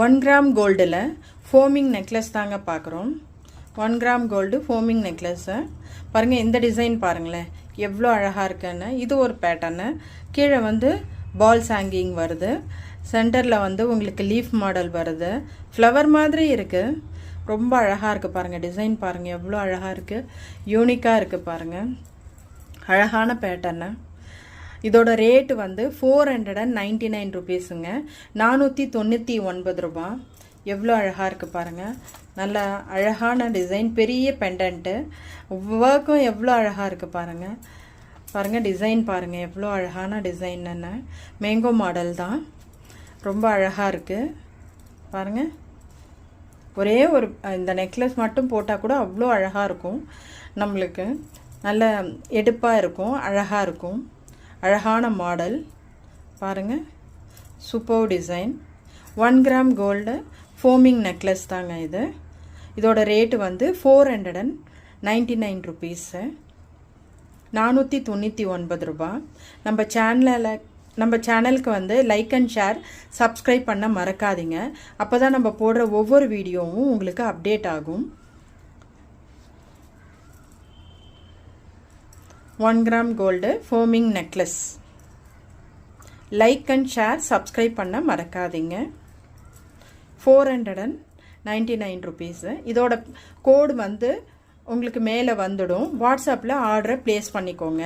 1 gram கோல்டில் foaming necklace தாங்க பார்க்குறோம். 1 கிராம் கோல்டு ஃபோமிங் நெக்லஸ்ஸை பாருங்கள். இந்த டிசைன் பாருங்களேன் எவ்வளோ அழகாக இருக்குன்னு. இது ஒரு பேட்டர்னு. கீழே வந்து பால்ஸ் ஹேங்கிங் வருது. சென்டரில் வந்து உங்களுக்கு லீஃப் மாடல் வருது. ஃப்ளவர் மாதிரி இருக்குது. ரொம்ப அழகாக இருக்குது பாருங்கள். டிசைன் பாருங்கள் எவ்வளோ அழகாக இருக்குது. யூனிக்காக இருக்குது பாருங்கள். அழகான பேட்டர்னு. இதோட ரேட்டு வந்து 499 ருபீஸுங்க. 499 ரூபா. எவ்வளோ அழகாக இருக்குது பாருங்கள். நல்ல அழகான டிசைன். பெரிய பெண்டன்ட்டு. ஒர்க்கும் எவ்வளோ அழகாக இருக்குது பாருங்கள். பாருங்கள் டிசைன் பாருங்கள் எவ்வளோ அழகான டிசைன்னு. மேங்கோ மாடல் தான். ரொம்ப அழகாக இருக்குது பாருங்கள். ஒரே ஒரு இந்த நெக்லஸ் மட்டும் போட்டால் கூட அவ்வளோ அழகாக இருக்கும். நம்மளுக்கு நல்ல எடுப்பாக இருக்கும். அழகாக இருக்கும். அழகான மாடல் பாருங்கள். Super design. 1 gram gold forming necklace தாங்க இது. இதோட ரேட்டு வந்து 499 ருபீஸு. 499 ரூபா. நம்ம சேனலுக்கு வந்து லைக் அண்ட் ஷேர் சப்ஸ்கிரைப் பண்ண மறக்காதீங்க. அப்போ தான் நம்ம போடுற ஒவ்வொரு வீடியோவும் உங்களுக்கு அப்டேட் ஆகும். 1 gram gold forming necklace. Like and share subscribe பண்ண மறக்காதீங்க. 499 ருபீஸு. இதோட கோடு வந்து உங்களுக்கு மேலே வந்துடும். வாட்ஸ்அப்பில் ஆர்டரை ப்ளேஸ் பண்ணிக்கோங்க.